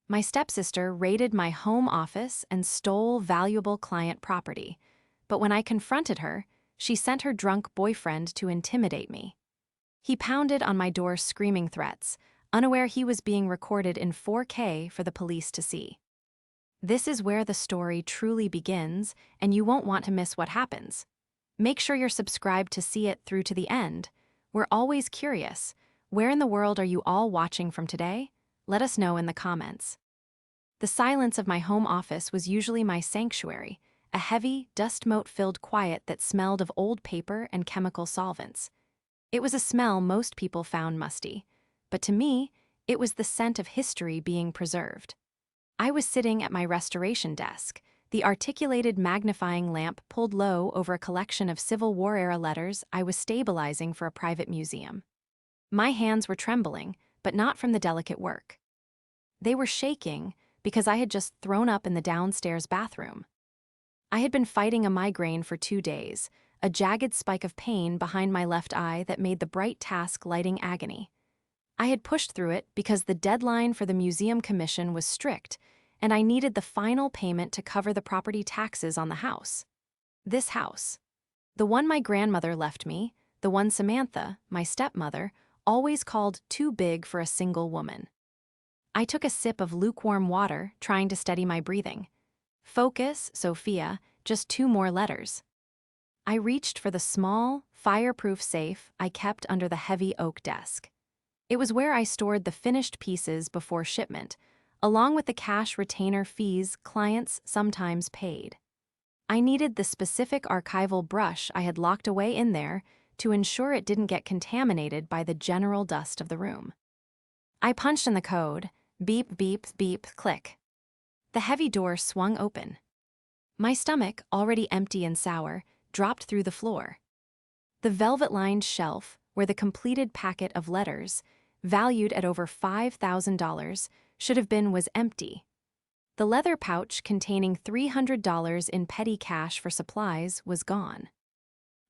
My stepsister raided my home office and stole valuable client property. But when I confronted her, she sent her drunk boyfriend to intimidate me. He pounded on my door screaming threats, unaware he was being recorded in 4K for the police to see. This is where the story truly begins, and you won't want to miss what happens. Make sure you're subscribed to see it through to the end. We're always curious. Where in the world are you all watching from today? Let us know in the comments. The silence of my home office was usually my sanctuary, a heavy, dust-mote-filled quiet that smelled of old paper and chemical solvents. It was a smell most people found musty, but to me, it was the scent of history being preserved. I was sitting at my restoration desk, the articulated magnifying lamp pulled low over a collection of Civil War-era letters I was stabilizing for a private museum. My hands were trembling, but not from the delicate work. They were shaking because I had just thrown up in the downstairs bathroom. I had been fighting a migraine for 2 days, a jagged spike of pain behind my left eye that made the bright task lighting agony. I had pushed through it because the deadline for the museum commission was strict, and I needed the final payment to cover the property taxes on the house. This house. The one my grandmother left me, the one Samantha, my stepmother, always called too big for a single woman. I took a sip of lukewarm water, trying to steady my breathing. Focus, Sophia, just 2 more letters. I reached for the small, fireproof safe I kept under the heavy oak desk. It was where I stored the finished pieces before shipment, along with the cash retainer fees clients sometimes paid. I needed the specific archival brush I had locked away in there to ensure it didn't get contaminated by the general dust of the room. I punched in the code, beep, beep, beep, click. The heavy door swung open. My stomach, already empty and sour, dropped through the floor. The velvet-lined shelf, where the completed packet of letters, valued at over $5,000, should have been, was empty. The leather pouch containing $300 in petty cash for supplies was gone.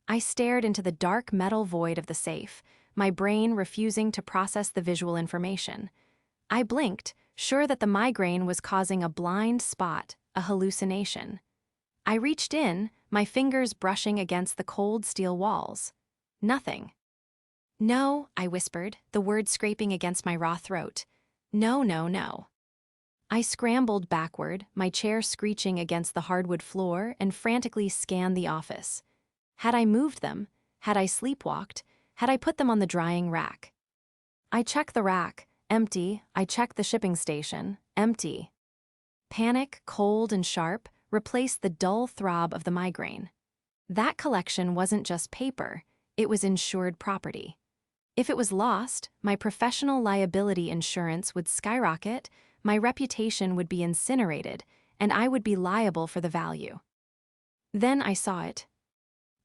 I stared into the dark metal void of the safe, my brain refusing to process the visual information. I blinked, sure that the migraine was causing a blind spot, a hallucination. I reached in, my fingers brushing against the cold steel walls. Nothing. "No," I whispered, the word scraping against my raw throat. "No, no, no." I scrambled backward, my chair screeching against the hardwood floor, and frantically scanned the office. Had I moved them? Had I sleepwalked? Had I put them on the drying rack? I checked the rack, empty. I checked the shipping station, empty. Panic, cold and sharp, replaced the dull throb of the migraine. That collection wasn't just paper, it was insured property. If it was lost, my professional liability insurance would skyrocket, my reputation would be incinerated, and I would be liable for the value. Then I saw it.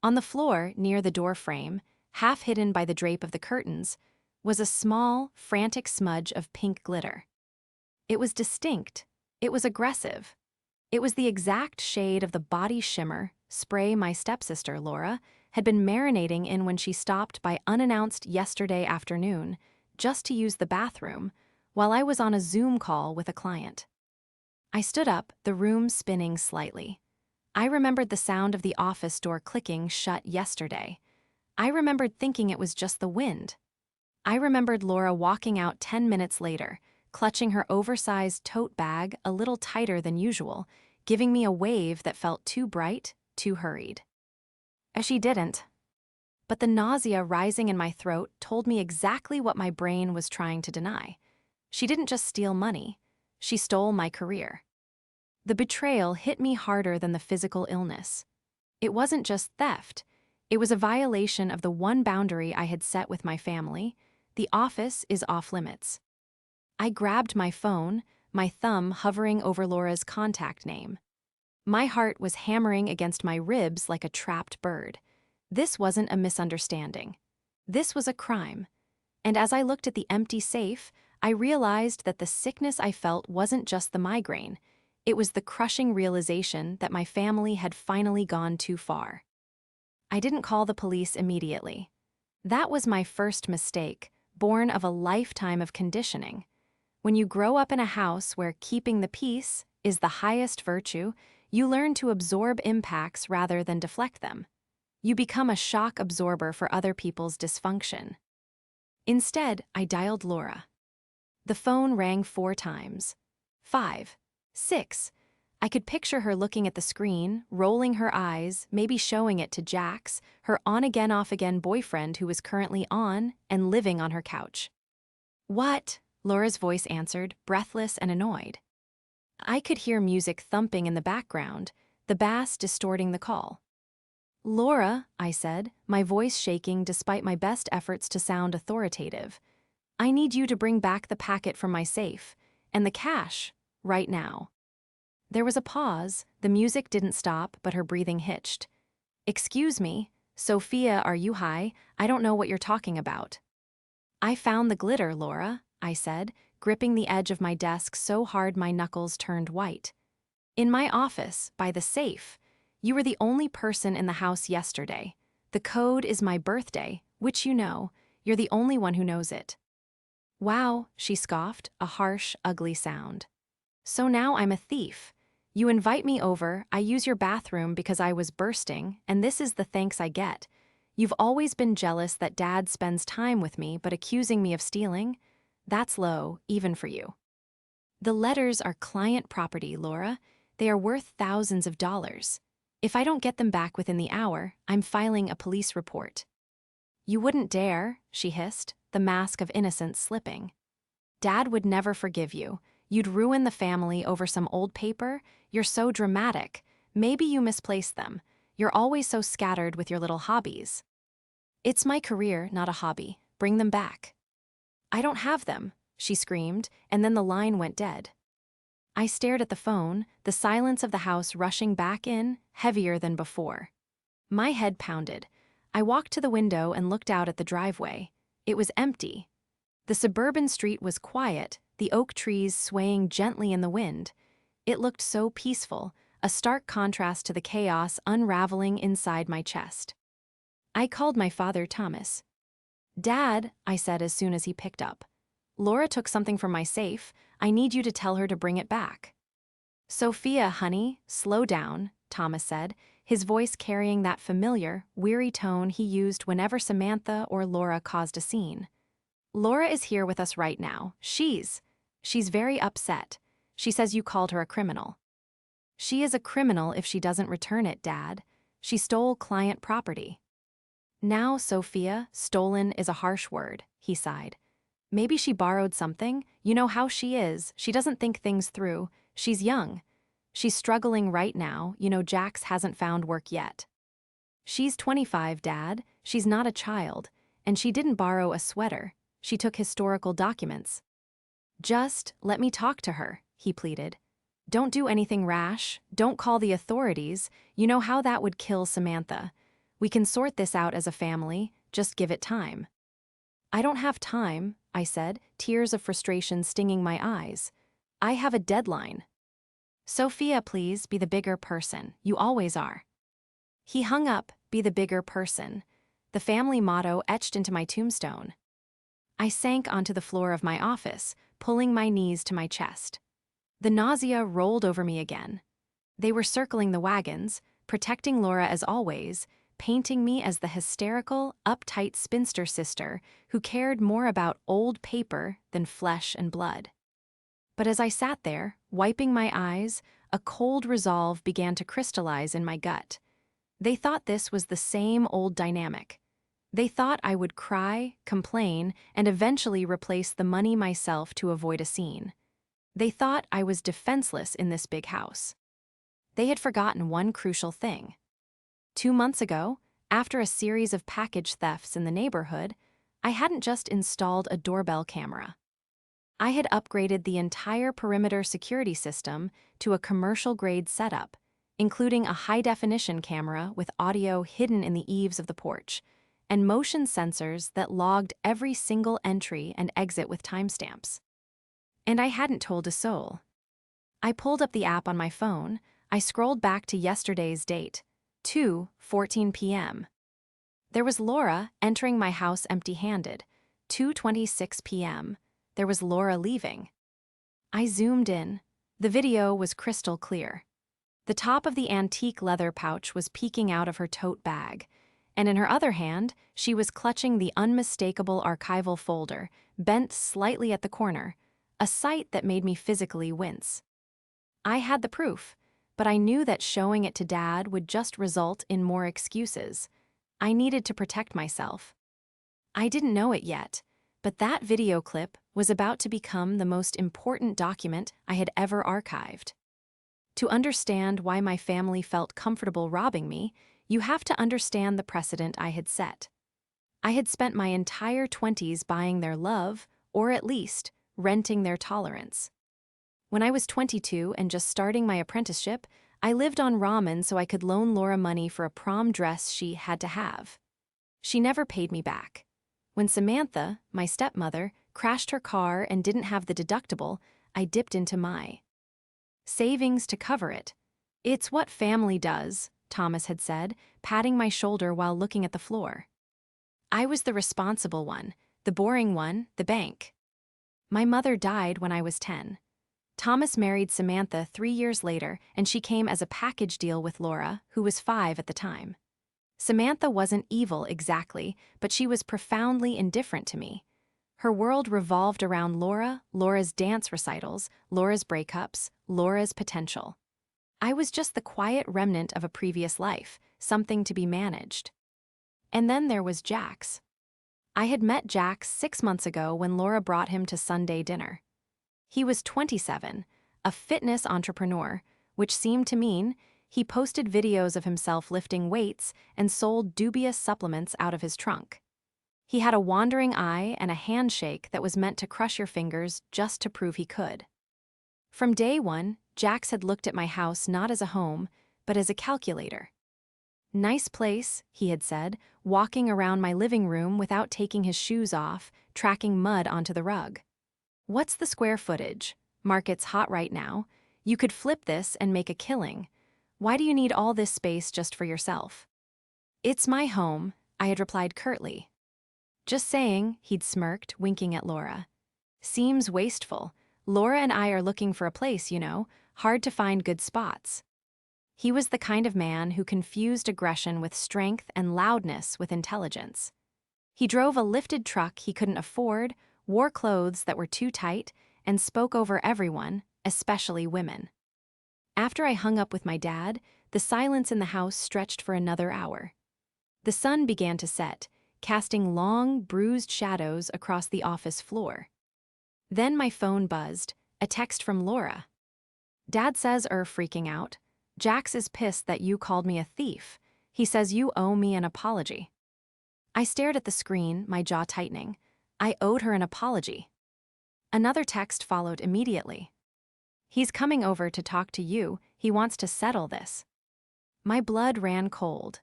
On the floor, near the door frame, half hidden by the drape of the curtains, was a small, frantic smudge of pink glitter. It was distinct. It was aggressive. It was the exact shade of the body shimmer spray my stepsister, Laura, had been marinating in when she stopped by unannounced yesterday afternoon, just to use the bathroom, while I was on a Zoom call with a client. I stood up, the room spinning slightly. I remembered the sound of the office door clicking shut yesterday. I remembered thinking it was just the wind. I remembered Laura walking out 10 minutes later, clutching her oversized tote bag a little tighter than usual, giving me a wave that felt too bright, too hurried. She didn't. But the nausea rising in my throat told me exactly what my brain was trying to deny. She didn't just steal money. She stole my career. The betrayal hit me harder than the physical illness. It wasn't just theft. It was a violation of the one boundary I had set with my family. The office is off limits. I grabbed my phone, my thumb hovering over Laura's contact name. My heart was hammering against my ribs like a trapped bird. This wasn't a misunderstanding. This was a crime. And as I looked at the empty safe, I realized that the sickness I felt wasn't just the migraine. It was the crushing realization that my family had finally gone too far. I didn't call the police immediately. That was my first mistake, born of a lifetime of conditioning. When you grow up in a house where keeping the peace is the highest virtue, you learn to absorb impacts rather than deflect them. You become a shock absorber for other people's dysfunction. Instead, I dialed Laura. The phone rang 4 times. 5. 6. I could picture her looking at the screen, rolling her eyes, maybe showing it to Jax, her on-again, off-again boyfriend who was currently on and living on her couch. "What?" Laura's voice answered, breathless and annoyed. I could hear music thumping in the background, the bass distorting the call. "Laura," I said, my voice shaking despite my best efforts to sound authoritative, "I need you to bring back the packet from my safe, and the cash, right now." There was a pause, the music didn't stop, but her breathing hitched. "Excuse me, Sophia, are you high? I don't know what you're talking about." "I found the glitter, Laura," I said, gripping the edge of my desk so hard my knuckles turned white. "In my office, by the safe. You were the only person in the house yesterday. The code is my birthday, which you know. You're the only one who knows it." "Wow," she scoffed, a harsh, ugly sound. "So now I'm a thief. You invite me over, I use your bathroom because I was bursting, and this is the thanks I get. You've always been jealous that Dad spends time with me, but accusing me of stealing? That's low, even for you." "The letters are client property, Laura. They are worth thousands of dollars. If I don't get them back within the hour, I'm filing a police report." "You wouldn't dare," she hissed, the mask of innocence slipping. "Dad would never forgive you. You'd ruin the family over some old paper. You're so dramatic. Maybe you misplaced them. You're always so scattered with your little hobbies." "It's my career, not a hobby. Bring them back." "I don't have them," she screamed, and then the line went dead. I stared at the phone, the silence of the house rushing back in, heavier than before. My head pounded. I walked to the window and looked out at the driveway. It was empty. The suburban street was quiet, the oak trees swaying gently in the wind. It looked so peaceful, a stark contrast to the chaos unraveling inside my chest. I called my father, Thomas. "Dad," I said as soon as he picked up, "Laura took something from my safe. I need you to tell her to bring it back." "Sophia, honey, slow down," Thomas said, his voice carrying that familiar, weary tone he used whenever Samantha or Laura caused a scene. "Laura is here with us right now. She's very upset. She says you called her a criminal." "She is a criminal if she doesn't return it, Dad. She stole client property." "Now, Sophia, stolen is a harsh word," he sighed. "Maybe she borrowed something. You know how she is. She doesn't think things through. She's young. She's struggling right now. You know Jax hasn't found work yet." "She's 25, Dad. She's not a child. And she didn't borrow a sweater. She took historical documents." "Just let me talk to her," he pleaded. "Don't do anything rash. Don't call the authorities. You know how that would kill Samantha. We can sort this out as a family. Just give it time." "I don't have time," I said, tears of frustration stinging my eyes. "I have a deadline." "Sophia, please be the bigger person. You always are." He hung up, "Be the bigger person," the family motto etched into my tombstone. I sank onto the floor of my office, pulling my knees to my chest. The nausea rolled over me again. They were circling the wagons, protecting Laura as always, painting me as the hysterical, uptight spinster sister who cared more about old paper than flesh and blood. But as I sat there, wiping my eyes, a cold resolve began to crystallize in my gut. They thought this was the same old dynamic. They thought I would cry, complain, and eventually replace the money myself to avoid a scene. They thought I was defenseless in this big house. They had forgotten one crucial thing. 2 months ago, after a series of package thefts in the neighborhood, I hadn't just installed a doorbell camera. I had upgraded the entire perimeter security system to a commercial-grade setup, including a high-definition camera with audio hidden in the eaves of the porch, and motion sensors that logged every single entry and exit with timestamps. And I hadn't told a soul. I pulled up the app on my phone. I scrolled back to yesterday's date, 2:14 p.m. There was Laura entering my house empty-handed. 2:26 p.m. There was Laura leaving. I zoomed in. The video was crystal clear. The top of the antique leather pouch was peeking out of her tote bag, and in her other hand, she was clutching the unmistakable archival folder, bent slightly at the corner, a sight that made me physically wince. I had the proof, but I knew that showing it to Dad would just result in more excuses. I needed to protect myself. I didn't know it yet, but that video clip was about to become the most important document I had ever archived. To understand why my family felt comfortable robbing me, you have to understand the precedent I had set. I had spent my entire 20s buying their love, or at least, renting their tolerance. When I was 22 and just starting my apprenticeship, I lived on ramen so I could loan Laura money for a prom dress she had to have. She never paid me back. When Samantha, my stepmother, crashed her car and didn't have the deductible, I dipped into my savings to cover it. "It's what family does," Thomas had said, patting my shoulder while looking at the floor. I was the responsible one, the boring one, the bank. My mother died when I was 10. Thomas married Samantha 3 years later, and she came as a package deal with Laura, who was 5 at the time. Samantha wasn't evil exactly, but she was profoundly indifferent to me. Her world revolved around Laura, Laura's dance recitals, Laura's breakups, Laura's potential. I was just the quiet remnant of a previous life, something to be managed. And then there was Jax. I had met Jax 6 months ago when Laura brought him to Sunday dinner. He was 27, a fitness entrepreneur, which seemed to mean he posted videos of himself lifting weights and sold dubious supplements out of his trunk. He had a wandering eye and a handshake that was meant to crush your fingers just to prove he could. From day one, Jax had looked at my house not as a home, but as a calculator. "Nice place," he had said, walking around my living room without taking his shoes off, tracking mud onto the rug. "What's the square footage? Market's hot right now. You could flip this and make a killing. Why do you need all this space just for yourself?" "It's my home," I had replied curtly. "Just saying," he'd smirked, winking at Laura. "Seems wasteful. Laura and I are looking for a place, hard to find good spots." He was the kind of man who confused aggression with strength and loudness with intelligence. He drove a lifted truck he couldn't afford, wore clothes that were too tight, and spoke over everyone, especially women. After I hung up with my dad, the silence in the house stretched for another hour. The sun began to set, casting long, bruised shadows across the office floor. Then my phone buzzed, a text from Laura. "Dad says freaking out. Jax is pissed that you called me a thief. He says you owe me an apology." I stared at the screen, my jaw tightening. I owed her an apology. Another text followed immediately. "He's coming over to talk to you. He wants to settle this." My blood ran cold.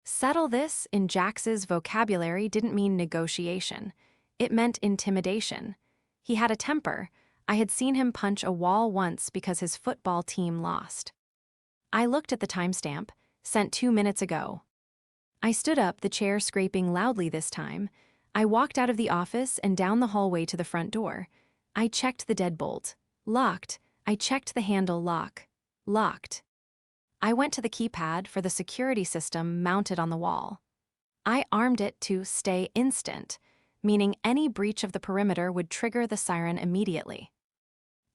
Settle this, in Jax's vocabulary, didn't mean negotiation. It meant intimidation. He had a temper. I had seen him punch a wall once because his football team lost. I looked at the timestamp, sent 2 minutes ago. I stood up, the chair scraping loudly this time. I walked out of the office and down the hallway to the front door. I checked the deadbolt. Locked. I checked the handle lock. Locked. I went to the keypad for the security system mounted on the wall. I armed it to stay instant, meaning any breach of the perimeter would trigger the siren immediately.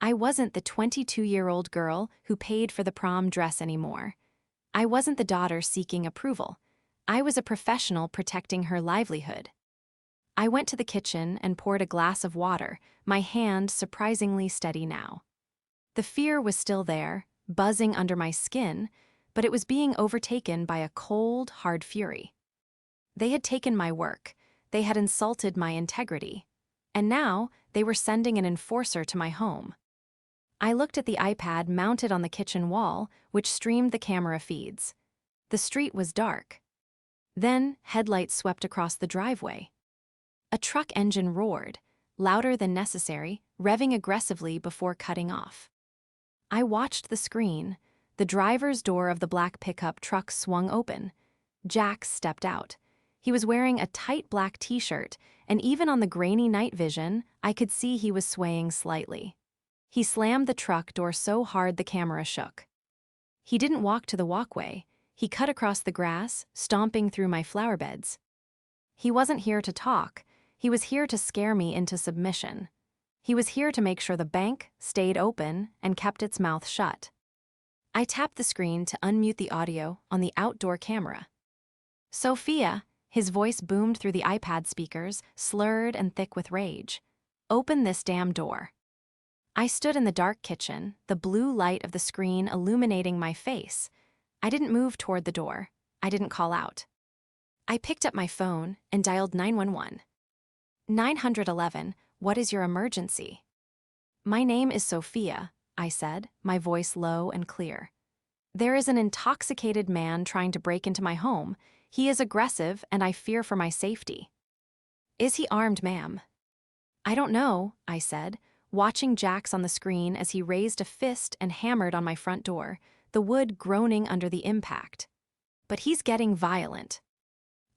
I wasn't the 22-year-old girl who paid for the prom dress anymore. I wasn't the daughter seeking approval. I was a professional protecting her livelihood. I went to the kitchen and poured a glass of water, my hand surprisingly steady now. The fear was still there, buzzing under my skin, but it was being overtaken by a cold, hard fury. They had taken my work. They had insulted my integrity. And now they were sending an enforcer to my home. I looked at the iPad mounted on the kitchen wall, which streamed the camera feeds. The street was dark. Then headlights swept across the driveway. A truck engine roared, louder than necessary, revving aggressively before cutting off. I watched the screen. The driver's door of the black pickup truck swung open. Jax stepped out. He was wearing a tight black t-shirt, and even on the grainy night vision, I could see he was swaying slightly. He slammed the truck door so hard the camera shook. He didn't walk to the walkway. He cut across the grass, stomping through my flower beds. He wasn't here to talk. He was here to scare me into submission. He was here to make sure the bank stayed open and kept its mouth shut. I tapped the screen to unmute the audio on the outdoor camera. "Sophia," his voice boomed through the iPad speakers, slurred and thick with rage. "Open this damn door." I stood in the dark kitchen, the blue light of the screen illuminating my face. I didn't move toward the door. I didn't call out. I picked up my phone and dialed 911. 911, what is your emergency? "My name is Sophia," I said, my voice low and clear. "There is an intoxicated man trying to break into my home. He is aggressive and I fear for my safety." "Is he armed, ma'am?" "I don't know," I said, watching Jax on the screen as he raised a fist and hammered on my front door, the wood groaning under the impact. "But he's getting violent.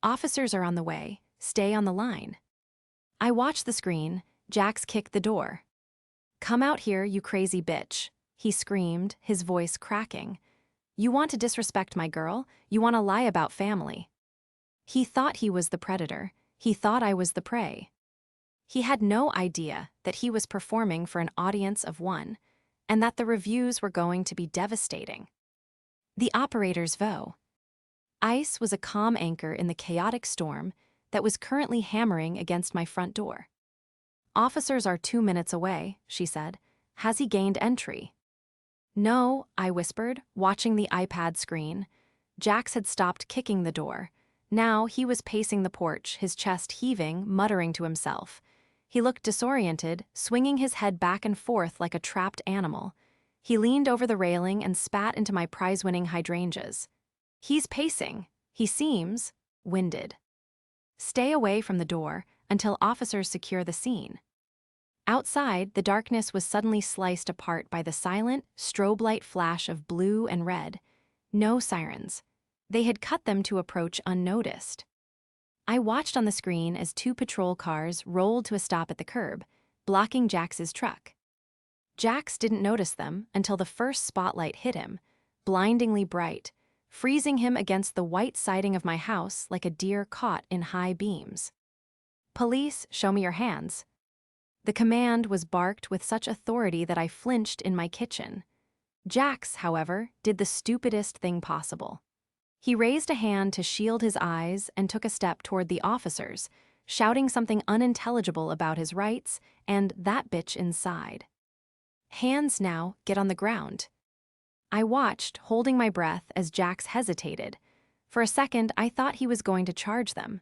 Officers are on the way. Stay on the line." I watched the screen. Jax kicked the door. "Come out here, you crazy bitch," he screamed, his voice cracking. "You want to disrespect my girl? You want to lie about family." He thought he was the predator. He thought I was the prey. He had no idea that he was performing for an audience of one, and that the reviews were going to be devastating. The operator's vow. Ice was a calm anchor in the chaotic storm that was currently hammering against my front door. "Officers are 2 minutes away," she said. "Has he gained entry?" "No," I whispered, watching the iPad screen. Jax had stopped kicking the door. Now he was pacing the porch, his chest heaving, muttering to himself. He looked disoriented, swinging his head back and forth like a trapped animal. He leaned over the railing and spat into my prize-winning hydrangeas. "He's pacing. He seems winded. Stay away from the door until officers secure the scene." Outside, the darkness was suddenly sliced apart by the silent, strobe light flash of blue and red. No sirens. They had cut them to approach unnoticed. I watched on the screen as 2 patrol cars rolled to a stop at the curb, blocking Jax's truck. Jax didn't notice them until the first spotlight hit him, blindingly bright, freezing him against the white siding of my house like a deer caught in high beams. "Police, show me your hands." The command was barked with such authority that I flinched in my kitchen. Jax, however, did the stupidest thing possible. He raised a hand to shield his eyes and took a step toward the officers, shouting something unintelligible about his rights and "that bitch inside." "Hands now, get on the ground." I watched, holding my breath as Jax hesitated. For a second, I thought he was going to charge them.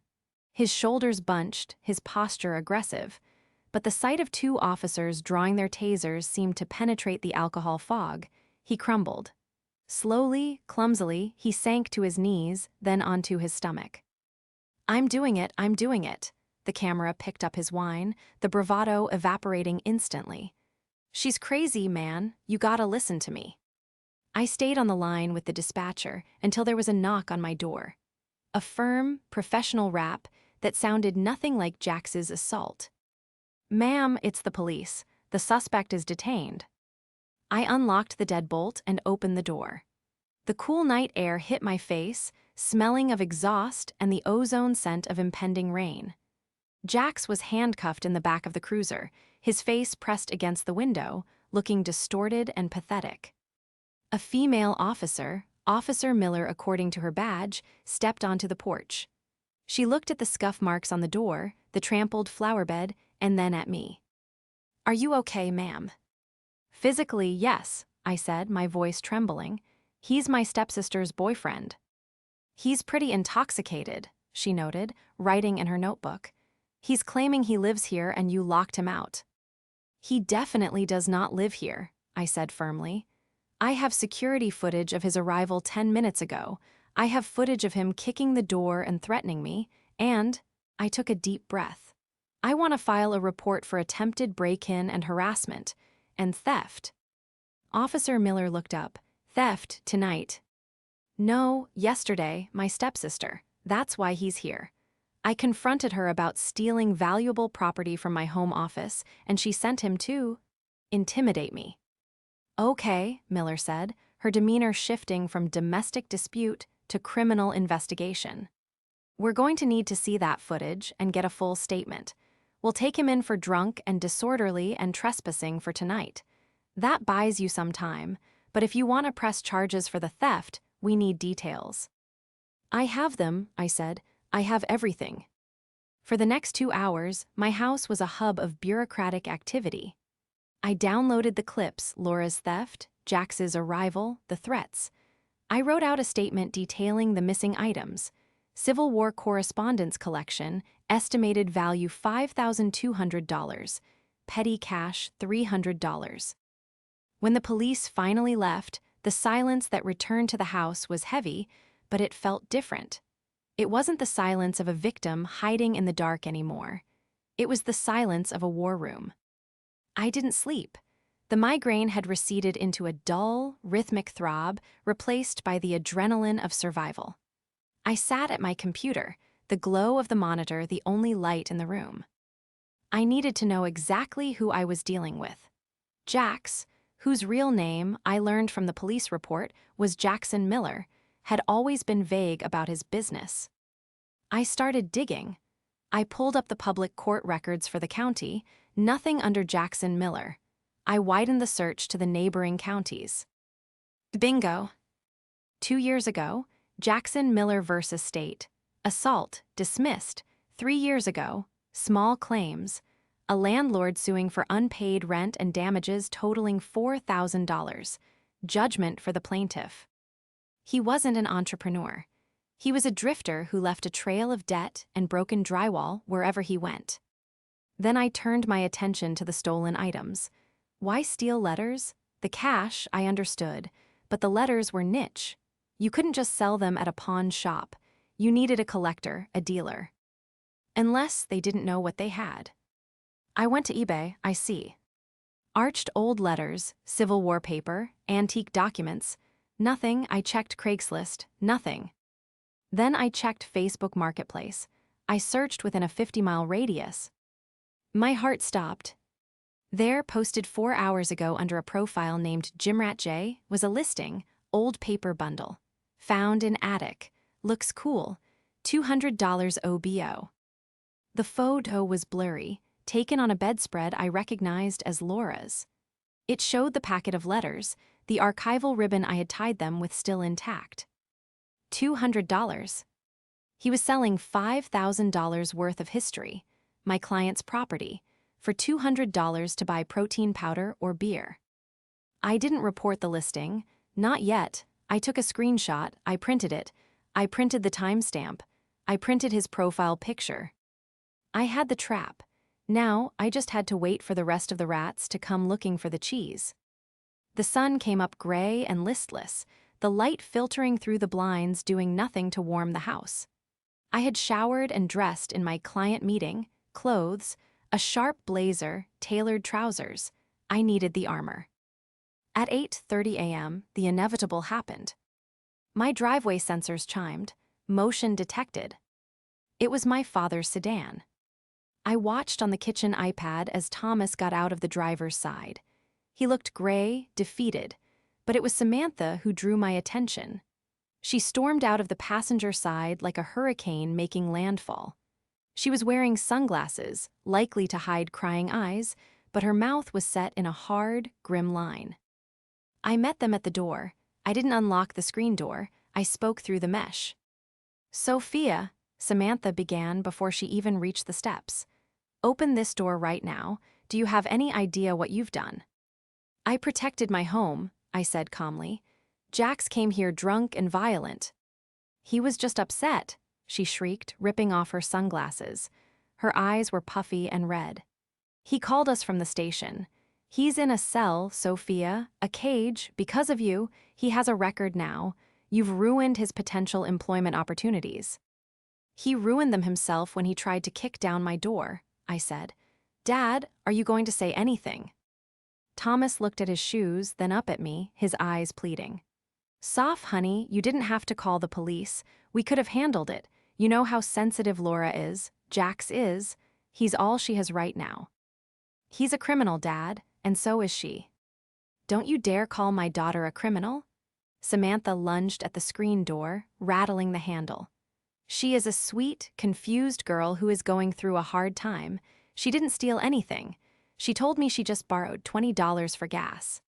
His shoulders bunched, his posture aggressive. But the sight of 2 officers drawing their tasers seemed to penetrate the alcohol fog. He crumbled. Slowly, clumsily, he sank to his knees, then onto his stomach. I'm doing it. The camera picked up his whine, the bravado evaporating instantly. "She's crazy, man. You gotta listen to me." I stayed on the line with the dispatcher until there was a knock on my door. A firm, professional rap that sounded nothing like Jax's assault. "Ma'am, it's the police. The suspect is detained." I unlocked the deadbolt and opened the door. The cool night air hit my face, smelling of exhaust and the ozone scent of impending rain. Jax was handcuffed in the back of the cruiser, his face pressed against the window, looking distorted and pathetic. A female officer, Officer Miller according to her badge, stepped onto the porch. She looked at the scuff marks on the door, the trampled flower bed, and then at me. "Are you okay, ma'am?" "Physically, yes," I said, my voice trembling. "He's my stepsister's boyfriend." "He's pretty intoxicated," she noted, writing in her notebook. "He's claiming he lives here and you locked him out." "He definitely does not live here," I said firmly. "I have security footage of his arrival 10 minutes ago. I have footage of him kicking the door and threatening me, and," I took a deep breath, "I want to file a report for attempted break-in and harassment, and theft." Officer Miller looked up. "Theft tonight?" "No, yesterday, my stepsister. That's why he's here. I confronted her about stealing valuable property from my home office, and she sent him to..." intimidate me. Okay, Miller said, her demeanor shifting from domestic dispute to criminal investigation. We're going to need to see that footage and get a full statement. We'll take him in for drunk and disorderly and trespassing for tonight. That buys you some time, but if you want to press charges for the theft, we need details. I have them, I said. I have everything. For the next 2 hours, my house was a hub of bureaucratic activity. I downloaded the clips: Laura's theft, Jax's arrival, the threats. I wrote out a statement detailing the missing items. Civil War correspondence collection, estimated value $5,200. Petty cash, $300. When the police finally left, the silence that returned to the house was heavy, but it felt different. It wasn't the silence of a victim hiding in the dark anymore. It was the silence of a war room. I didn't sleep. The migraine had receded into a dull, rhythmic throb, replaced by the adrenaline of survival. I sat at my computer, the glow of the monitor the only light in the room. I needed to know exactly who I was dealing with. Jax, whose real name, I learned from the police report, was Jackson Miller, had always been vague about his business. I started digging. I pulled up the public court records for the county, nothing under Jackson Miller. I widened the search to the neighboring counties. Bingo! 2 years ago, Jackson Miller versus State. Assault, dismissed. 3 years ago, small claims. A landlord suing for unpaid rent and damages totaling $4,000. Judgment for the plaintiff. He wasn't an entrepreneur. He was a drifter who left a trail of debt and broken drywall wherever he went. Then I turned my attention to the stolen items. Why steal letters? The cash, I understood, but the letters were niche. You couldn't just sell them at a pawn shop. You needed a collector, a dealer. Unless they didn't know what they had. I went to eBay, I see. Arched old letters, Civil War paper, antique documents. Nothing. I checked Craigslist, nothing. Then I checked Facebook Marketplace. I searched within a 50-mile radius. My heart stopped. There, posted 4 hours ago under a profile named Jimrat J, was a listing, old paper bundle. Found in attic. Looks cool. $200 OBO. The photo was blurry, taken on a bedspread I recognized as Laura's. It showed the packet of letters, the archival ribbon I had tied them with still intact. $200. He was selling $5,000 worth of history, my client's property, for $200 to buy protein powder or beer. I didn't report the listing, not yet. I took a screenshot, I printed it, I printed the timestamp, I printed his profile picture. I had the trap. Now, I just had to wait for the rest of the rats to come looking for the cheese. The sun came up gray and listless, the light filtering through the blinds doing nothing to warm the house. I had showered and dressed in my client meeting, clothes, a sharp blazer, tailored trousers. I needed the armor. At 8:30 a.m., the inevitable happened. My driveway sensors chimed, motion detected. It was my father's sedan. I watched on the kitchen iPad as Thomas got out of the driver's side. He looked gray, defeated, but it was Samantha who drew my attention. She stormed out of the passenger side like a hurricane making landfall. She was wearing sunglasses, likely to hide crying eyes, but her mouth was set in a hard, grim line. I met them at the door. I didn't unlock the screen door. I spoke through the mesh. Sophia, Samantha began before she even reached the steps. Open this door right now. Do you have any idea what you've done? I protected my home, I said calmly. Jax came here drunk and violent. He was just upset, she shrieked, ripping off her sunglasses. Her eyes were puffy and red. He called us from the station. He's in a cell, Sophia, a cage, because of you. He has a record now. You've ruined his potential employment opportunities. He ruined them himself when he tried to kick down my door, I said. Dad, are you going to say anything? Thomas looked at his shoes, then up at me, his eyes pleading. Soph, honey, you didn't have to call the police. We could have handled it. You know how sensitive Laura is. Jax is. He's all she has right now. He's a criminal, Dad, and so is she. Don't you dare call my daughter a criminal? Samantha lunged at the screen door, rattling the handle. She is a sweet, confused girl who is going through a hard time. She didn't steal anything. She told me she just borrowed $20 for gas.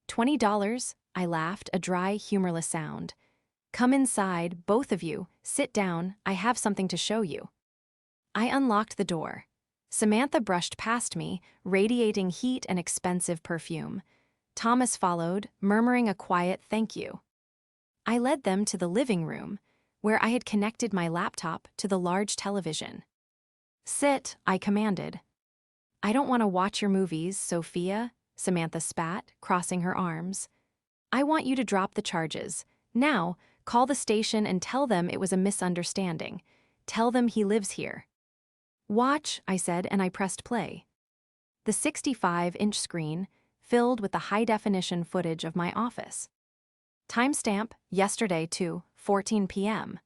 $20? I laughed, a dry, humorless sound. Come inside, both of you. Sit down, I have something to show you. I unlocked the door. Samantha brushed past me, radiating heat and expensive perfume. Thomas followed, murmuring a quiet thank you. I led them to the living room, where I had connected my laptop to the large television. Sit, I commanded. I don't want to watch your movies, Sophia, Samantha spat, crossing her arms. I want you to drop the charges. Now, call the station and tell them it was a misunderstanding. Tell them he lives here. Watch, I said, and I pressed play. The 65-inch screen filled with the high-definition footage of my office. Timestamp, yesterday to 14 p.m.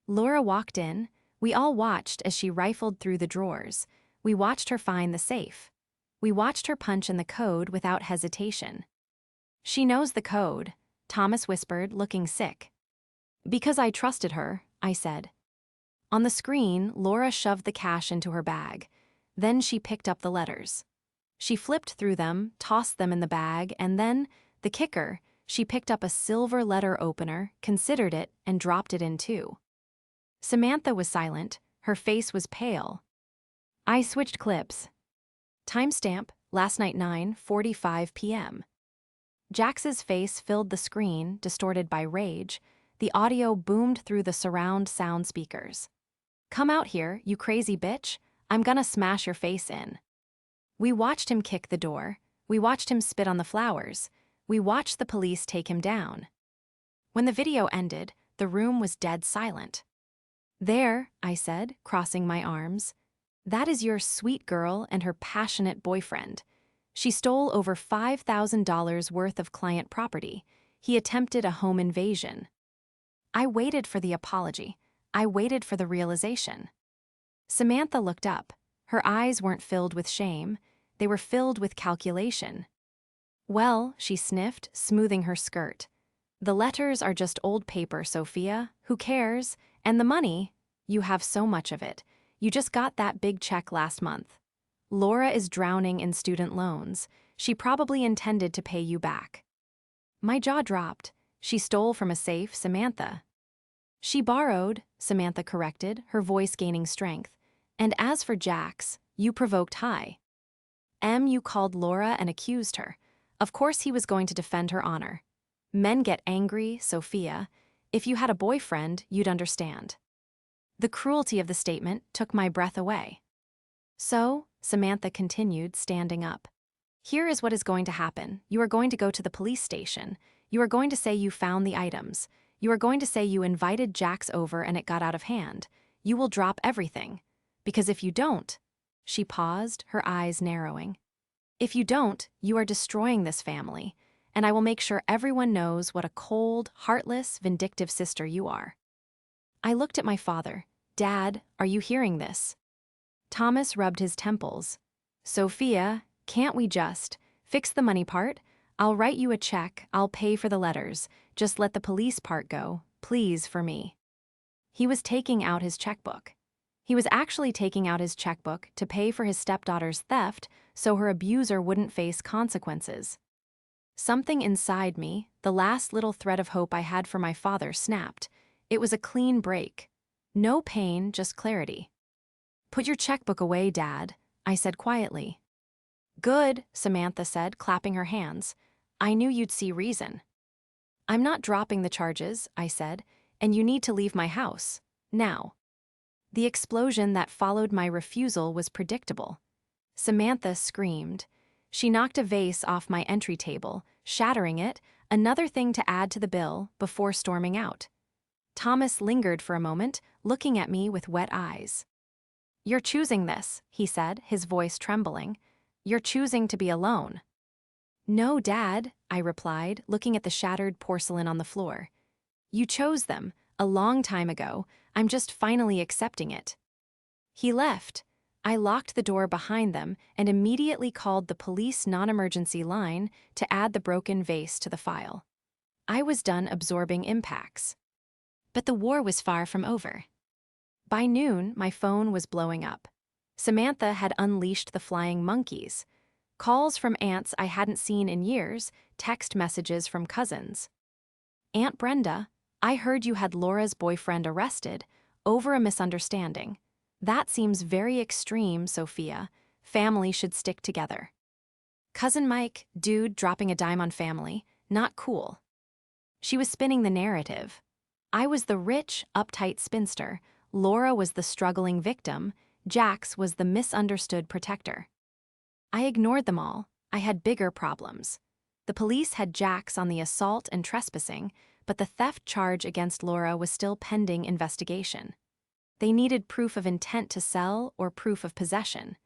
Laura walked in. We all watched as she rifled through the drawers. We watched her find the safe. We watched her punch in the code without hesitation. She knows the code, Thomas whispered, looking sick. Because I trusted her, I said. On the screen, Laura shoved the cash into her bag. Then she picked up the letters. She flipped through them, tossed them in the bag, and then, the kicker, she picked up a silver letter opener, considered it, and dropped it in too. Samantha was silent. Her face was pale. I switched clips. Timestamp, last night 9:45 p.m. Jax's face filled the screen, distorted by rage. The audio boomed through the surround sound speakers. Come out here, you crazy bitch. I'm gonna smash your face in. We watched him kick the door. We watched him spit on the flowers. We watched the police take him down. When the video ended, the room was dead silent. There, I said, crossing my arms. That is your sweet girl and her passionate boyfriend. She stole over $5,000 worth of client property. He attempted a home invasion. I waited for the apology. I waited for the realization. Samantha looked up. Her eyes weren't filled with shame. They were filled with calculation. Well, she sniffed, smoothing her skirt. The letters are just old paper, Sophia. Who cares? And the money? You have so much of it. You just got that big check last month. Laura is drowning in student loans. She probably intended to pay you back. My jaw dropped. She stole from a safe, Samantha. She borrowed, Samantha corrected, her voice gaining strength. And as for Jax, you provoked high. You called Laura and accused her. Of course he was going to defend her honor. Men get angry, Sophia. If you had a boyfriend, you'd understand. The cruelty of the statement took my breath away. So, Samantha continued, standing up. Here is what is going to happen. You are going to go to the police station. You are going to say you found the items. You are going to say you invited Jax over and it got out of hand. You will drop everything. Because if you don't, she paused, her eyes narrowing. If you don't, you are destroying this family, and I will make sure everyone knows what a cold, heartless, vindictive sister you are. I looked at my father. Dad, are you hearing this? Thomas rubbed his temples. Sophia, can't we just fix the money part? I'll write you a check, I'll pay for the letters. Just let the police part go, please, for me. He was taking out his checkbook. He was actually taking out his checkbook to pay for his stepdaughter's theft so her abuser wouldn't face consequences. Something inside me, the last little thread of hope I had for my father, snapped. It was a clean break. No pain, just clarity. Put your checkbook away, Dad, I said quietly. Good, Samantha said, clapping her hands. I knew you'd see reason. I'm not dropping the charges, I said, and you need to leave my house. Now. The explosion that followed my refusal was predictable. Samantha screamed. She knocked a vase off my entry table, shattering it, another thing to add to the bill, before storming out. Thomas lingered for a moment, looking at me with wet eyes. You're choosing this, he said, his voice trembling. You're choosing to be alone. No, Dad, I replied, looking at the shattered porcelain on the floor. You chose them, a long time ago. I'm just finally accepting it. He left. I locked the door behind them and immediately called the police non-emergency line to add the broken vase to the file. I was done absorbing impacts. But the war was far from over. By noon, my phone was blowing up. Samantha had unleashed the flying monkeys. Calls from aunts I hadn't seen in years, text messages from cousins. Aunt Brenda, I heard you had Laura's boyfriend arrested over a misunderstanding. That seems very extreme, Sophia. Family should stick together. Cousin Mike, dude dropping a dime on family, not cool. She was spinning the narrative. I was the rich, uptight spinster. Laura was the struggling victim. Jax was the misunderstood protector. I ignored them all. I had bigger problems. The police had Jax on the assault and trespassing, but the theft charge against Laura was still pending investigation. They needed proof of intent to sell or proof of possession.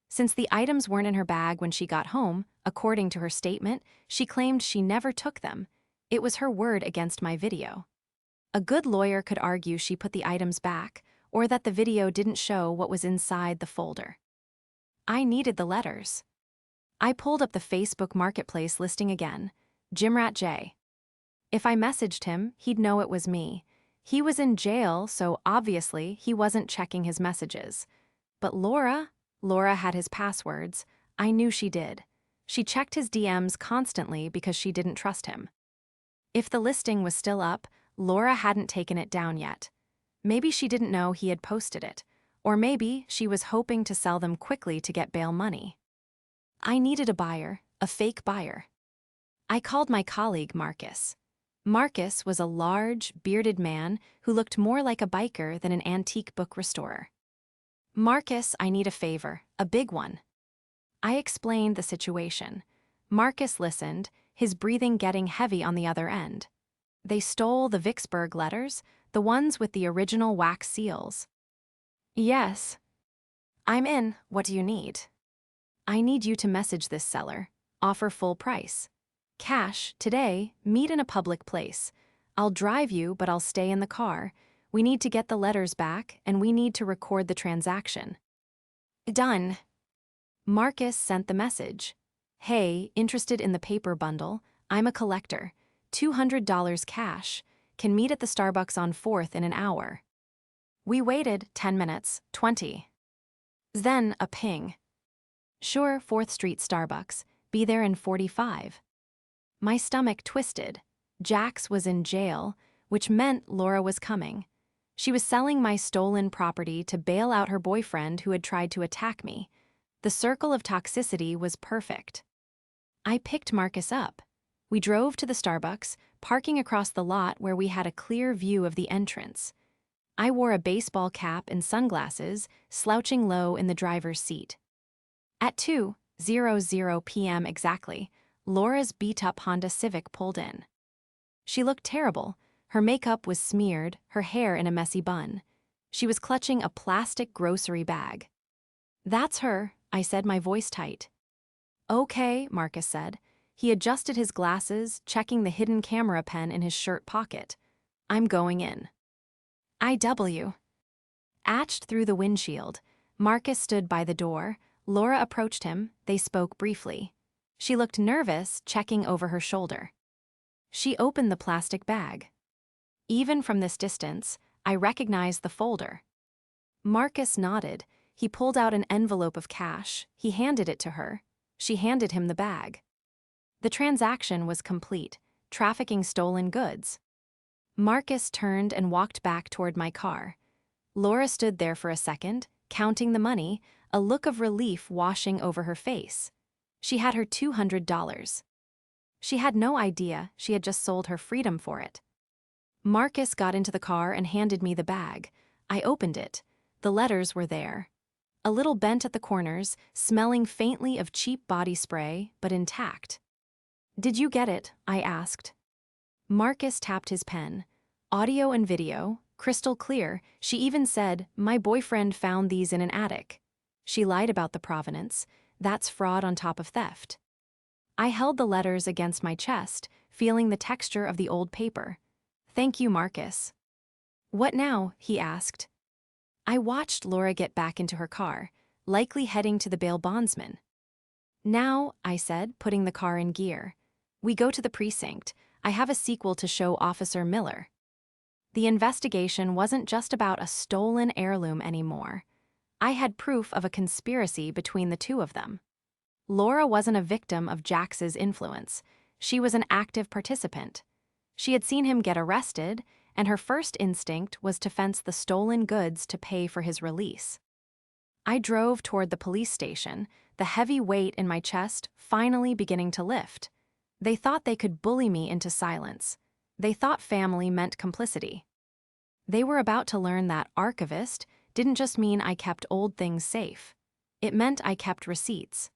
Since the items weren't in her bag when she got home, according to her statement, she claimed she never took them. It was her word against my video. A good lawyer could argue she put the items back, or that the video didn't show what was inside the folder. I needed the letters. I pulled up the Facebook Marketplace listing again. Jimrat J. If I messaged him, he'd know it was me. He was in jail, so obviously he wasn't checking his messages. But Laura had his passwords. I knew she did. She checked his DMs constantly because she didn't trust him. If the listing was still up, Laura hadn't taken it down yet. Maybe she didn't know he had posted it, or maybe she was hoping to sell them quickly to get bail money. I needed a buyer, a fake buyer. I called my colleague Marcus. Marcus was a large, bearded man who looked more like a biker than an antique book restorer. Marcus, I need a favor, a big one. I explained the situation. Marcus listened, his breathing getting heavy on the other end. They stole the Vicksburg letters, the ones with the original wax seals. Yes. I'm in. What do you need? I need you to message this seller. Offer full price. Cash, today, meet in a public place. I'll drive you, but I'll stay in the car. We need to get the letters back, and we need to record the transaction. Done. Marcus sent the message. Hey, interested in the paper bundle? I'm a collector. $200 cash. Can meet at the Starbucks on 4th in an hour. We waited 10 minutes, 20. Then a ping. Sure, 4th Street Starbucks. Be there in 45. My stomach twisted. Jax was in jail, which meant Laura was coming. She was selling my stolen property to bail out her boyfriend who had tried to attack me. The circle of toxicity was perfect. I picked Marcus up. We drove to the Starbucks, parking across the lot where we had a clear view of the entrance. I wore a baseball cap and sunglasses, slouching low in the driver's seat. At 2:00 p.m. exactly, Laura's beat-up Honda Civic pulled in. She looked terrible. Her makeup was smeared, her hair in a messy bun. She was clutching a plastic grocery bag. That's her, I said, my voice tight. Okay, Marcus said. He adjusted his glasses, checking the hidden camera pen in his shirt pocket. I'm going in. IW. Atched through the windshield, Marcus stood by the door. Laura approached him. They spoke briefly. She looked nervous, checking over her shoulder. She opened the plastic bag. Even from this distance, I recognized the folder. Marcus nodded. He pulled out an envelope of cash. He handed it to her. She handed him the bag. The transaction was complete, trafficking stolen goods. Marcus turned and walked back toward my car. Laura stood there for a second, counting the money, a look of relief washing over her face. She had her $200. She had no idea she had just sold her freedom for it. Marcus got into the car and handed me the bag. I opened it. The letters were there. A little bent at the corners, smelling faintly of cheap body spray, but intact. Did you get it? I asked. Marcus tapped his pen. Audio and video, crystal clear. She even said, my boyfriend found these in an attic. She lied about the provenance. That's fraud on top of theft. I held the letters against my chest, feeling the texture of the old paper. Thank you, Marcus. What now? He asked. I watched Laura get back into her car. likely heading to the bail bondsman. Now, I said, putting the car in gear. We go to the precinct. I have a sequel to show Officer Miller. The investigation wasn't just about a stolen heirloom anymore. I had proof of a conspiracy between the two of them. Laura wasn't a victim of Jax's influence. She was an active participant. She had seen him get arrested, and her first instinct was to fence the stolen goods to pay for his release. I drove toward the police station, the heavy weight in my chest finally beginning to lift. They thought they could bully me into silence. They thought family meant complicity. They were about to learn that archivist didn't just mean I kept old things safe. It meant I kept receipts.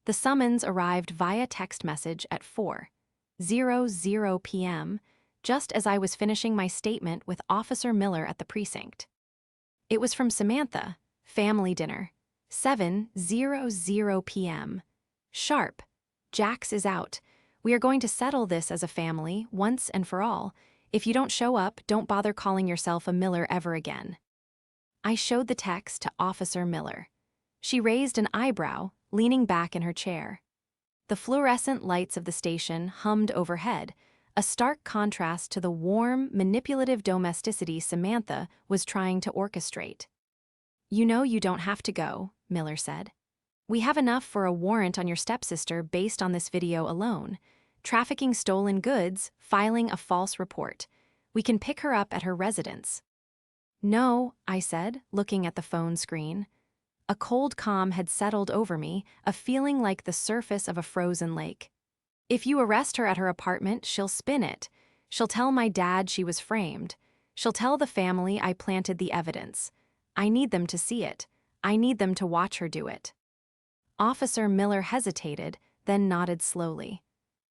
The summons arrived via text message at 4:00 p.m., just as I was finishing my statement with Officer Miller at the precinct. It was from Samantha, family dinner, 7:00 p.m. Sharp. Jax is out. We are going to settle this as a family, once and for all. If you don't show up, don't bother calling yourself a Miller ever again. I showed the text to Officer Miller. She raised an eyebrow, leaning back in her chair. The fluorescent lights of the station hummed overhead, a stark contrast to the warm, manipulative domesticity Samantha was trying to orchestrate. You know you don't have to go, Miller said. We have enough for a warrant on your stepsister based on this video alone. Trafficking stolen goods, filing a false report. We can pick her up at her residence. No, I said, looking at the phone screen. A cold calm had settled over me, a feeling like the surface of a frozen lake. If you arrest her at her apartment, she'll spin it. She'll tell my dad she was framed. She'll tell the family I planted the evidence. I need them to see it. I need them to watch her do it. Officer Miller hesitated, then nodded slowly.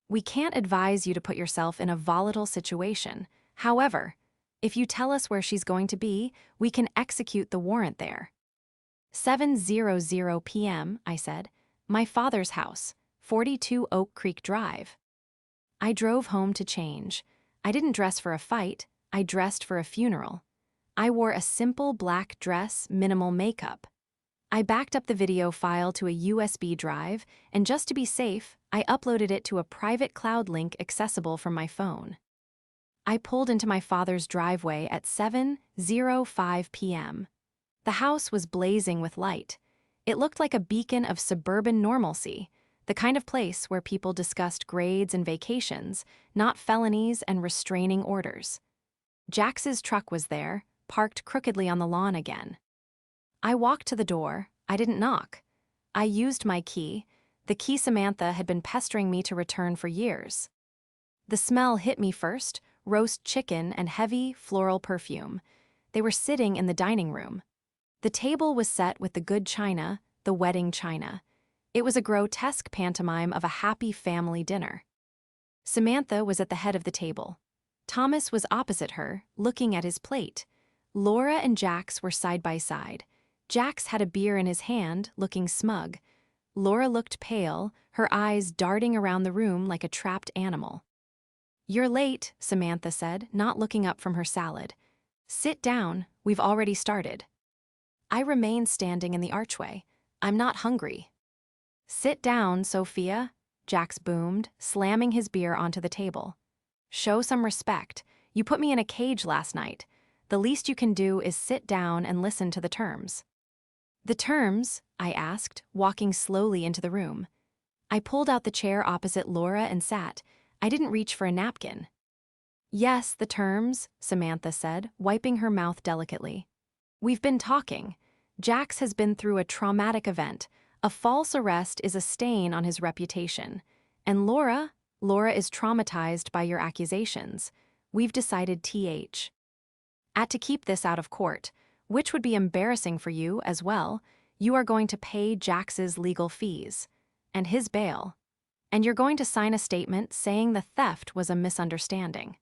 We can't advise you to put yourself in a volatile situation. However, if you tell us where she's going to be, we can execute the warrant there. 7:00 p.m., I said. My father's house, 42 Oak Creek Drive. I drove home to change. I didn't dress for a fight, I dressed for a funeral. I wore a simple black dress, minimal makeup. I backed up the video file to a USB drive, and just to be safe, I uploaded it to a private cloud link accessible from my phone. I pulled into my father's driveway at 7:05 p.m. The house was blazing with light. It looked like a beacon of suburban normalcy, the kind of place where people discussed grades and vacations, not felonies and restraining orders. Jax's truck was there, parked crookedly on the lawn again. I walked to the door. I didn't knock. I used my key, the key Samantha had been pestering me to return for years. The smell hit me first, roast chicken and heavy, floral perfume. They were sitting in the dining room. The table was set with the good china, the wedding china. It was a grotesque pantomime of a happy family dinner. Samantha was at the head of the table. Thomas was opposite her, looking at his plate. Laura and Jax were side by side. Jax had a beer in his hand, looking smug. Laura looked pale, her eyes darting around the room like a trapped animal. You're late, Samantha said, not looking up from her salad. Sit down, we've already started. I remained standing in the archway. I'm not hungry. Sit down, Sophia, Jax boomed, slamming his beer onto the table. Show some respect. You put me in a cage last night. The least you can do is sit down and listen to the terms. The terms? I asked, walking slowly into the room. I pulled out the chair opposite Laura and sat. I didn't reach for a napkin. Yes, the terms, Samantha said, wiping her mouth delicately. We've been talking. Jax has been through a traumatic event. A false arrest is a stain on his reputation. And Laura is traumatized by your accusations. We've decided TH. To keep this out of court, which would be embarrassing for you as well, you are going to pay Jax's legal fees and his bail. And you're going to sign a statement saying the theft was a misunderstanding.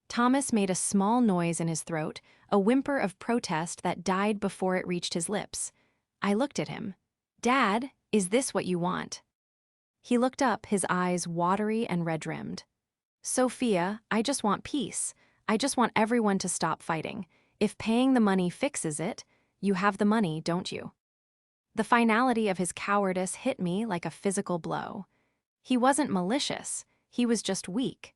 Thomas made a small noise in his throat, a whimper of protest that died before it reached his lips. I looked at him. Dad, is this what you want? He looked up, his eyes watery and red-rimmed. Sophia, I just want peace. I just want everyone to stop fighting. If paying the money fixes it, you have the money, don't you? The finality of his cowardice hit me like a physical blow. He wasn't malicious, he was just weak.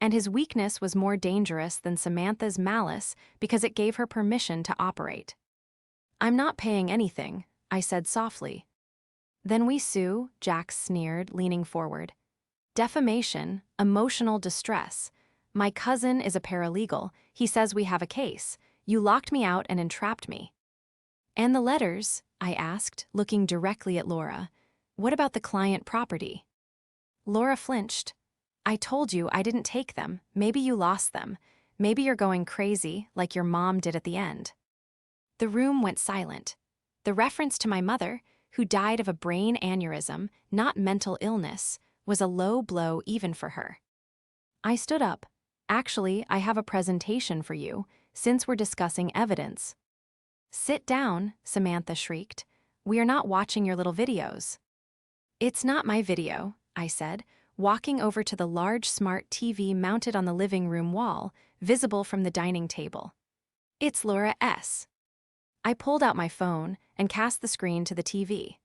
And his weakness was more dangerous than Samantha's malice because it gave her permission to operate. "I'm not paying anything," I said softly. "Then we sue," Jax sneered, leaning forward. "Defamation, emotional distress. My cousin is a paralegal. He says we have a case. You locked me out and entrapped me." "And the letters?" I asked, looking directly at Laura. "What about the client property?" Laura flinched. "I told you I didn't take them. Maybe you lost them. Maybe you're going crazy, like your mom did at the end." The room went silent. The reference to my mother, who died of a brain aneurysm, not mental illness, was a low blow even for her. I stood up. "Actually, I have a presentation for you, since we're discussing evidence." "Sit down," Samantha shrieked. "We are not watching your little videos." "It's not my video," I said, walking over to the large smart TV mounted on the living room wall, visible from the dining table. "It's Laura S." I pulled out my phone and cast the screen to the TV.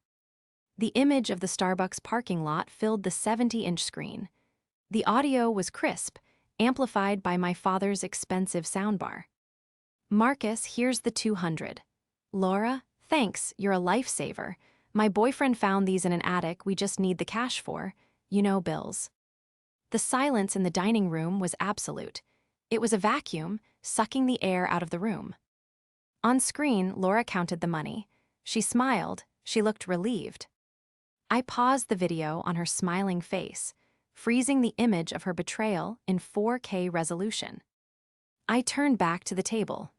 The image of the Starbucks parking lot filled the 70-inch screen. The audio was crisp, amplified by my father's expensive soundbar. "Marcus, here's the 200. Laura, thanks, you're a lifesaver. My boyfriend found these in an attic we just need the cash for. You know, bills." The silence in the dining room was absolute. It was a vacuum, sucking the air out of the room. On screen, Laura counted the money. She smiled. She looked relieved. I paused the video on her smiling face, freezing the image of her betrayal in 4K resolution. I turned back to the table.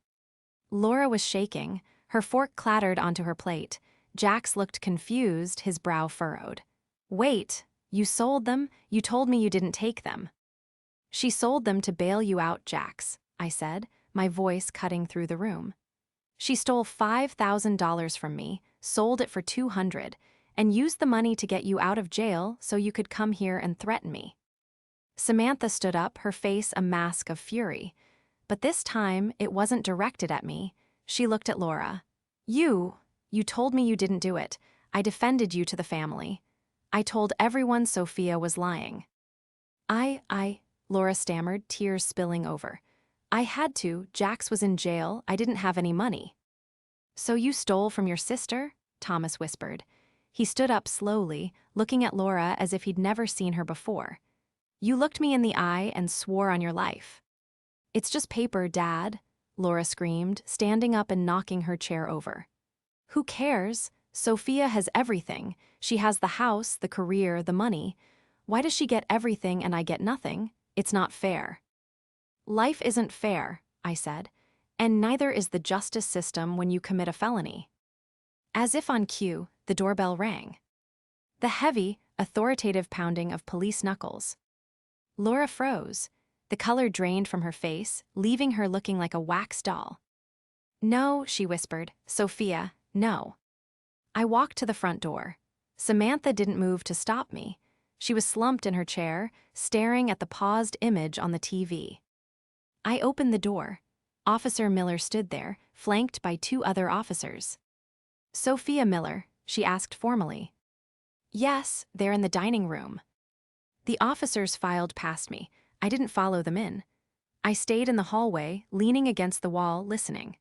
Laura was shaking. Her fork clattered onto her plate. Jax looked confused, his brow furrowed. "Wait, you sold them? You told me you didn't take them." "She sold them to bail you out, Jax," I said, my voice cutting through the room. "She stole $5,000 from me, sold it for $200, and used the money to get you out of jail so you could come here and threaten me." Samantha stood up, her face a mask of fury. But this time, it wasn't directed at me. She looked at Laura. You told me you didn't do it. I defended you to the family. I told everyone Sophia was lying." Laura stammered, tears spilling over. "I had to. Jax was in jail. I didn't have any money." "So you stole from your sister?" Thomas whispered. He stood up slowly, looking at Laura as if he'd never seen her before. "You looked me in the eye and swore on your life." "It's just paper, Dad," Laura screamed, standing up and knocking her chair over. "Who cares? Sophia has everything. She has the house, the career, the money. Why does she get everything and I get nothing? It's not fair." "Life isn't fair," I said, "and neither is the justice system when you commit a felony." As if on cue, the doorbell rang. The heavy, authoritative pounding of police knuckles. Laura froze. The color drained from her face, leaving her looking like a wax doll. "No," she whispered. "Sophia, no." I walked to the front door. Samantha didn't move to stop me. She was slumped in her chair, staring at the paused image on the TV. I opened the door. Officer Miller stood there, flanked by 2 other officers. "Sophia Miller?" she asked formally. "Yes, they're in the dining room." The officers filed past me. I didn't follow them in. I stayed in the hallway, leaning against the wall, listening.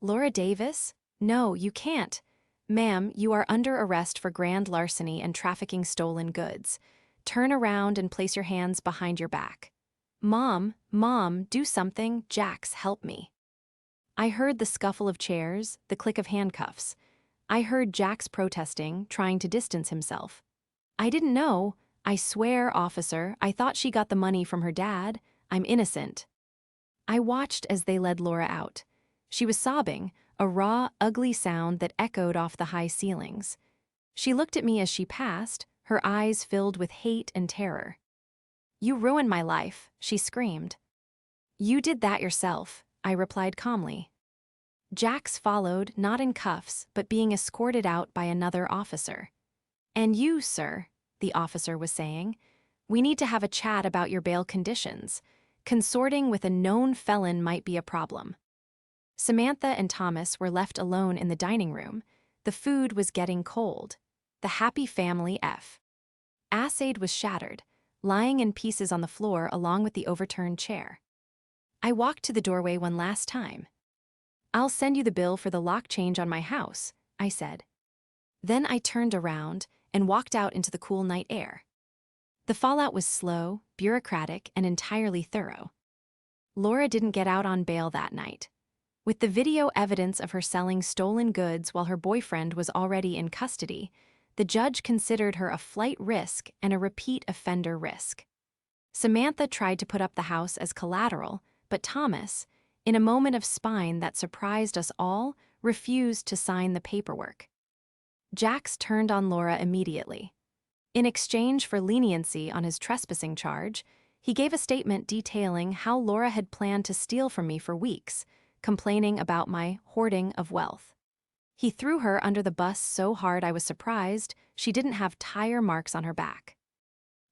"Laura Davis? No, you can't. Ma'am, you are under arrest for grand larceny and trafficking stolen goods. Turn around and place your hands behind your back." Mom, do something. Jax, help me." I heard the scuffle of chairs, the click of handcuffs. I heard Jax protesting, trying to distance himself. "I didn't know. I swear, officer, I thought she got the money from her dad. I'm innocent." I watched as they led Laura out. She was sobbing, a raw, ugly sound that echoed off the high ceilings. She looked at me as she passed, her eyes filled with hate and terror. "You ruined my life," she screamed. "You did that yourself," I replied calmly. Jax followed, not in cuffs, but being escorted out by another officer. "And you, sir," the officer was saying, "we need to have a chat about your bail conditions. Consorting with a known felon might be a problem." Samantha and Thomas were left alone in the dining room. The food was getting cold. The happy family Assad was shattered, lying in pieces on the floor along with the overturned chair. I walked to the doorway one last time. "I'll send you the bill for the lock change on my house," I said. Then I turned around and walked out into the cool night air. The fallout was slow, bureaucratic, and entirely thorough. Laura didn't get out on bail that night. With the video evidence of her selling stolen goods while her boyfriend was already in custody, the judge considered her a flight risk and a repeat offender risk. Samantha tried to put up the house as collateral, but Thomas, in a moment of spine that surprised us all, refused to sign the paperwork. Jax turned on Laura immediately. In exchange for leniency on his trespassing charge, he gave a statement detailing how Laura had planned to steal from me for weeks, complaining about my hoarding of wealth. He threw her under the bus so hard I was surprised she didn't have tire marks on her back.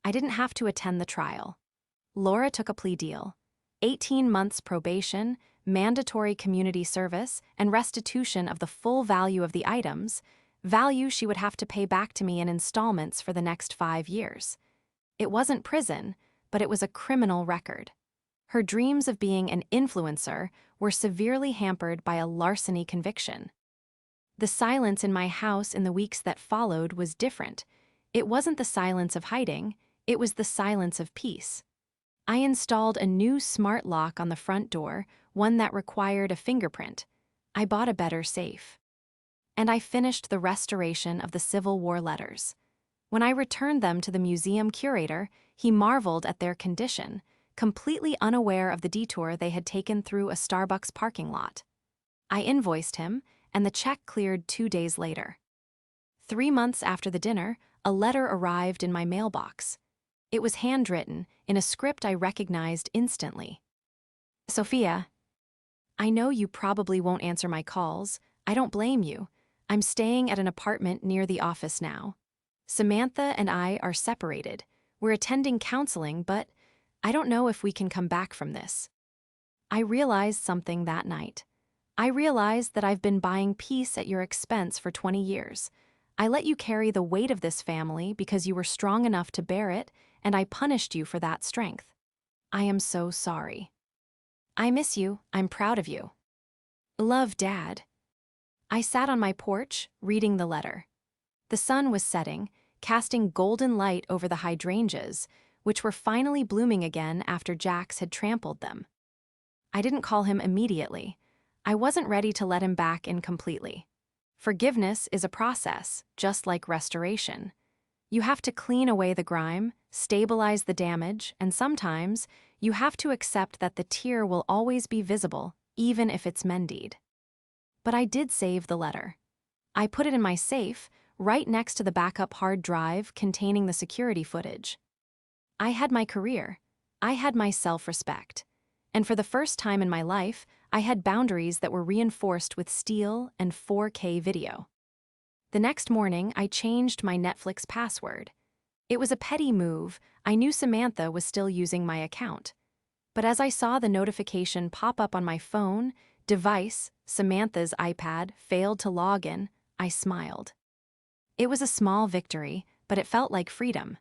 I didn't have to attend the trial. Laura took a plea deal: 18 months probation, mandatory community service, and restitution of the full value of the items, value she would have to pay back to me in installments for the next 5 years. It wasn't prison, but it was a criminal record. Her dreams of being an influencer were severely hampered by a larceny conviction. The silence in my house in the weeks that followed was different. It wasn't the silence of hiding, it was the silence of peace. I installed a new smart lock on the front door, one that required a fingerprint. I bought a better safe. And I finished the restoration of the Civil War letters. When I returned them to the museum curator, he marveled at their condition, completely unaware of the detour they had taken through a Starbucks parking lot. I invoiced him, and the check cleared 2 days later. 3 months after the dinner, a letter arrived in my mailbox. It was handwritten, in a script I recognized instantly. "Sophia, I know you probably won't answer my calls. I don't blame you. I'm staying at an apartment near the office now. Samantha and I are separated. We're attending counseling, but I don't know if we can come back from this." I realized something that night. I realized that I've been buying peace at your expense for 20 years. I let you carry the weight of this family because you were strong enough to bear it, and I punished you for that strength. I am so sorry. I miss you. I'm proud of you. Love, Dad. I sat on my porch, reading the letter. The sun was setting, casting golden light over the hydrangeas, which were finally blooming again after Jax had trampled them. I didn't call him immediately. I wasn't ready to let him back in completely. Forgiveness is a process, just like restoration. You have to clean away the grime, stabilize the damage, and sometimes you have to accept that the tear will always be visible, even if it's mended. But I did save the letter. I put it in my safe, right next to the backup hard drive containing the security footage. I had my career. I had my self-respect. And for the first time in my life, I had boundaries that were reinforced with steel and 4K video. The next morning, I changed my Netflix password. It was a petty move. I knew Samantha was still using my account. But as I saw the notification pop up on my phone, device, Samantha's iPad, failed to log in, I smiled. It was a small victory, but it felt like freedom.